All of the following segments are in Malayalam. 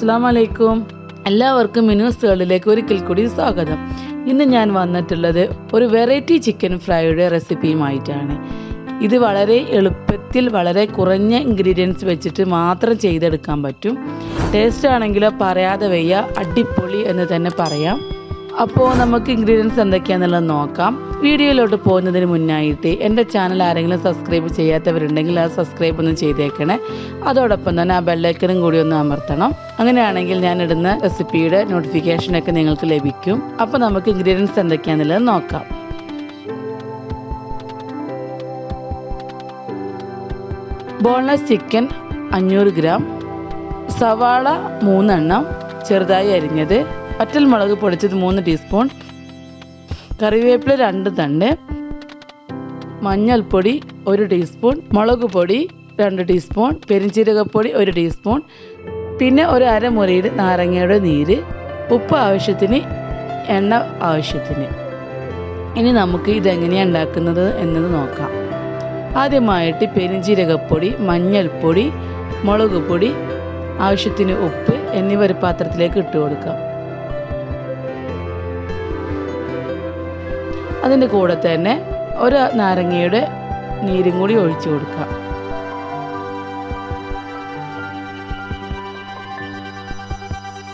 അസ്സലാമു അലൈക്കും. എല്ലാവർക്കും മിനൂസ് വേൾഡിലേക്ക് ഒരിക്കൽ കൂടി സ്വാഗതം. ഇന്ന് ഞാൻ വന്നിട്ടുള്ളത് ഒരു വെറൈറ്റി ചിക്കൻ ഫ്രൈയുടെ റെസിപ്പിയുമായിട്ടാണ്. ഇത് വളരെ എളുപ്പത്തിൽ വളരെ കുറഞ്ഞ ഇൻഗ്രീഡിയൻസ് വെച്ചിട്ട് മാത്രം ചെയ്തെടുക്കാൻ പറ്റും. ടേസ്റ്റ് ആണെങ്കിലോ പറയാതെ വയ്യ, അടിപൊളി എന്ന് തന്നെ പറയാം. അപ്പോൾ നമുക്ക് ഇൻഗ്രീഡിയൻസ് എന്തൊക്കെയാണെന്നുള്ളത് നോക്കാം. വീഡിയോയിലോട്ട് പോകുന്നതിന് മുന്നായിട്ട് എൻ്റെ ചാനൽ ആരെങ്കിലും സബ്സ്ക്രൈബ് ചെയ്യാത്തവരുണ്ടെങ്കിൽ ആ സബ്സ്ക്രൈബ് ഒന്ന് ചെയ്തേക്കണേ. അതോടൊപ്പം തന്നെ ആ ബെല്ലൈക്കനും കൂടി ഒന്ന് അമർത്തണം. അങ്ങനെയാണെങ്കിൽ ഞാൻ ഇടുന്ന റെസിപ്പിയുടെ നോട്ടിഫിക്കേഷനൊക്കെ നിങ്ങൾക്ക് ലഭിക്കും. അപ്പോൾ നമുക്ക് ഇൻഗ്രീഡിയൻസ് എന്തൊക്കെയാണെന്നുള്ളത് നോക്കാം. ബോൺലെസ് ചിക്കൻ 500 ഗ്രാം, സവാള 3 എണ്ണം ചെറുതായി അരിഞ്ഞത്, വറ്റൽമുളക് പൊടിച്ചത് 3 ടീസ്പൂൺ, കറിവേപ്പില 2 തണ്ട്, മഞ്ഞൾപ്പൊടി 1 ടീസ്പൂൺ, മുളക് പൊടി 2 ടീസ്പൂൺ, പെരിഞ്ചീരകപ്പൊടി 1 ടീസ്പൂൺ, പിന്നെ ഒരു അരമുറിയിൽ നാരങ്ങയുടെ നീര്, ഉപ്പ് ആവശ്യത്തിന്, എണ്ണ ആവശ്യത്തിന്. ഇനി നമുക്ക് ഇതെങ്ങനെയാണ് ഉണ്ടാക്കുന്നത് എന്നത് നോക്കാം. ആദ്യമായിട്ട് പെരിഞ്ചീരകപ്പൊടി, മഞ്ഞൾപ്പൊടി, മുളക് പൊടി, ആവശ്യത്തിന് ഉപ്പ് എന്നിവ ഒരു പാത്രത്തിലേക്ക് ഇട്ട് കൊടുക്കാം. അതിൻ്റെ കൂടെ തന്നെ ഒരു നാരങ്ങയുടെ നീരും കൂടി ഒഴിച്ചു കൊടുക്കാം.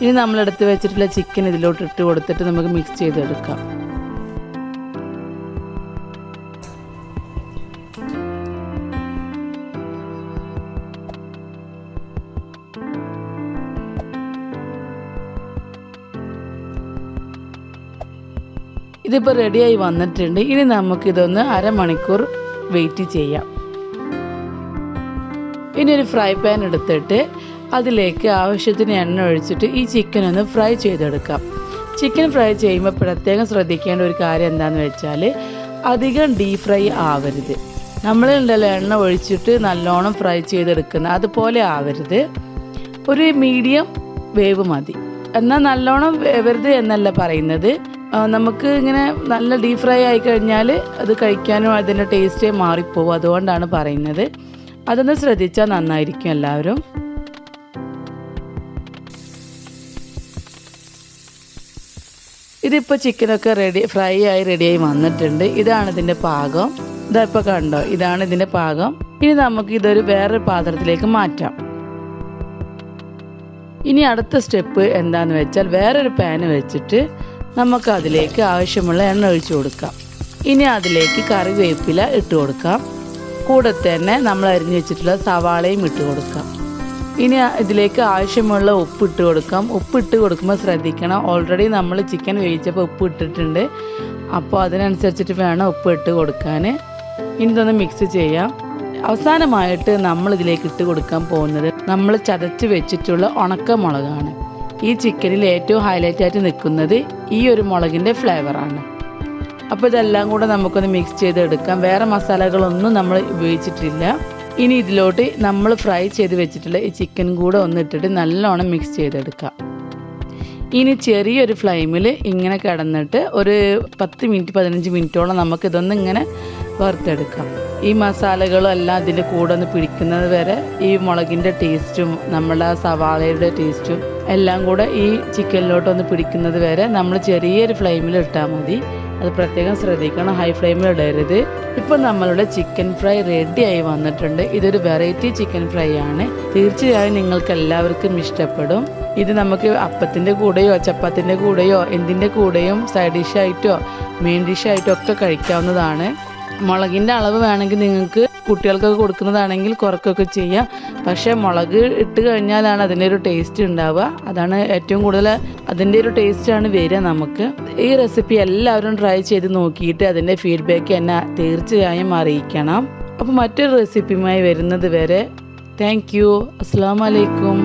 ഇനി നമ്മളെടുത്ത് വെച്ചിട്ടുള്ള ചിക്കൻ ഇതിലോട്ട് ഇട്ട് കൊടുത്തിട്ട് നമുക്ക് മിക്സ് ചെയ്തെടുക്കാം. ഇതിപ്പോൾ റെഡിയായി വന്നിട്ടുണ്ട്. ഇനി നമുക്കിതൊന്ന് അരമണിക്കൂർ വെയിറ്റ് ചെയ്യാം. ഇനി ഒരു ഫ്രൈ പാൻ എടുത്തിട്ട് അതിലേക്ക് ആവശ്യത്തിന് എണ്ണ ഒഴിച്ചിട്ട് ഈ ചിക്കൻ ഒന്ന് ഫ്രൈ ചെയ്തെടുക്കാം. ചിക്കൻ ഫ്രൈ ചെയ്യുമ്പോൾ പ്രത്യേകം ശ്രദ്ധിക്കേണ്ട ഒരു കാര്യം എന്താണെന്ന് വെച്ചാൽ അധികം ഡീപ് ഫ്രൈ ആവരുത്. നമ്മളുണ്ടല്ലോ എണ്ണ ഒഴിച്ചിട്ട് നല്ലോണം ഫ്രൈ ചെയ്തെടുക്കുന്നത്, അതുപോലെ ആവരുത്. ഒരു മീഡിയം വേവ് മതി. എന്നാൽ നല്ലോണം വേവരുത് എന്നല്ല പറയുന്നത്. നമുക്ക് ഇങ്ങനെ നല്ല ഡീപ് ഫ്രൈ ആയി കഴിഞ്ഞാൽ അത് കഴിക്കാനും അതിൻ്റെ ടേസ്റ്റേ മാറിപ്പോവും. അതുകൊണ്ടാണ് പറയുന്നത്. അതൊന്ന് ശ്രദ്ധിച്ചാൽ നന്നായിരിക്കും എല്ലാവരും. ഇതിപ്പോൾ ചിക്കനൊക്കെ റെഡിയായി വന്നിട്ടുണ്ട്. ഇതാണ് ഇതിൻ്റെ പാകം. ഇതാഇപ്പോൾ കണ്ടോ, ഇതാണ് ഇതിൻ്റെ പാകം. ഇനി നമുക്ക് ഇതൊരു വേറൊരു പാത്രത്തിലേക്ക് മാറ്റാം. ഇനി അടുത്ത സ്റ്റെപ്പ് എന്താണെന്ന് വെച്ചാൽ വേറൊരു പാൻ വെച്ചിട്ട് നമുക്ക് അതിലേക്ക് ആവശ്യമുള്ള എണ്ണ ഒഴിച്ചു കൊടുക്കാം. ഇനി അതിലേക്ക് കറിവേപ്പില ഇട്ട് കൊടുക്കാം. കൂടെ തന്നെ നമ്മൾ അരിഞ്ഞു വെച്ചിട്ടുള്ള സവാളയും ഇട്ട് കൊടുക്കാം. ഇനി ഇതിലേക്ക് ആവശ്യമുള്ള ഉപ്പ് ഇട്ട് കൊടുക്കാം. ഉപ്പ് ഇട്ട് കൊടുക്കുമ്പോൾ ശ്രദ്ധിക്കണം, ഓൾറെഡി നമ്മൾ ചിക്കൻ വേവിച്ചപ്പോൾ ഉപ്പ് ഇട്ടിട്ടുണ്ട്. അപ്പോൾ അതിനനുസരിച്ചിട്ട് വേണം ഉപ്പ് ഇട്ട് കൊടുക്കാൻ. ഇനി ഇതൊന്ന് മിക്സ് ചെയ്യാം. അവസാനമായിട്ട് നമ്മൾ ഇതിലേക്ക് ഇട്ട് കൊടുക്കാൻ പോകുന്നത് നമ്മൾ ചതച്ച് വെച്ചിട്ടുള്ള ഉണക്കമുളകാണ്. ഈ ചിക്കനിൽ ഏറ്റവും ഹൈലൈറ്റ് ആയിട്ട് നിൽക്കുന്നത് ഈ ഒരു മുളകിൻ്റെ ഫ്ലേവറാണ്. അപ്പോൾ ഇതെല്ലാം കൂടെ നമുക്കൊന്ന് മിക്സ് ചെയ്തെടുക്കാം. വേറെ മസാലകളൊന്നും നമ്മൾ ഉപയോഗിച്ചിട്ടില്ല. ഇനി ഇതിലോട്ട് നമ്മൾ ഫ്രൈ ചെയ്ത് വെച്ചിട്ടുള്ള ഈ ചിക്കൻ കൂടെ ഒന്നിട്ടിട്ട് നല്ലോണം മിക്സ് ചെയ്തെടുക്കാം. ഇനി ചെറിയൊരു ഫ്ലെയിമിൽ ഇങ്ങനെ കിടന്നിട്ട് ഒരു 10-15 മിനിറ്റോളം നമുക്കിതൊന്ന് ഇങ്ങനെ വറുത്തെടുക്കാം. ഈ മസാലകളും എല്ലാം ഇതിൻ്റെ കൂടെ ഒന്ന് പിടിക്കുന്നത് വരെ ഈ മുളകിൻ്റെ ടേസ്റ്റും നമ്മുടെ സവാളയുടെ ടേസ്റ്റും എല്ലാം കൂടെ ഈ ചിക്കനിലോട്ടൊന്ന് പിടിക്കുന്നത് വരെ നമ്മൾ ചെറിയൊരു ഫ്ലെയിമിൽ ഇട്ടാൽ മതി. അത് പ്രത്യേകം ശ്രദ്ധിക്കണം, ഹൈ ഫ്ലെയിമിൽ ഇടരുത്. ഇപ്പോൾ നമ്മളുടെ ചിക്കൻ ഫ്രൈ റെഡിയായി വന്നിട്ടുണ്ട്. ഇതൊരു വെറൈറ്റി ചിക്കൻ ഫ്രൈ ആണ്. തീർച്ചയായും നിങ്ങൾക്ക് എല്ലാവർക്കും ഇഷ്ടപ്പെടും. ഇത് നമുക്ക് അപ്പത്തിൻ്റെ കൂടെയോ ചപ്പാത്തിൻ്റെ കൂടെയോ എന്തിൻ്റെ കൂടെയും സൈഡ് ഡിഷായിട്ടോ മെയിൻ ഡിഷായിട്ടോ ഒക്കെ കഴിക്കാവുന്നതാണ്. മുളകിൻ്റെ അളവ് വേണമെങ്കിൽ നിങ്ങൾക്ക് കുട്ടികൾക്കൊക്കെ കൊടുക്കുന്നതാണെങ്കിൽ കുറയ്ക്കൊക്കെ ചെയ്യാം. പക്ഷേ മുളക് ഇട്ട് കഴിഞ്ഞാലാണ് അതിൻ്റെ ഒരു ടേസ്റ്റ് ഉണ്ടാവുക. അതാണ് ഏറ്റവും കൂടുതൽ അതിൻ്റെ ഒരു ടേസ്റ്റാണ് വരിക നമുക്ക്. ഈ റെസിപ്പി എല്ലാവരും ട്രൈ ചെയ്ത് നോക്കിയിട്ട് അതിൻ്റെ ഫീഡ്ബാക്ക് എന്നെ തീർച്ചയായും അറിയിക്കണം. അപ്പോൾ മറ്റൊരു റെസിപ്പിയുമായി വരുന്നത് വരെ താങ്ക് യു. അസ്സലാമു അലൈക്കും.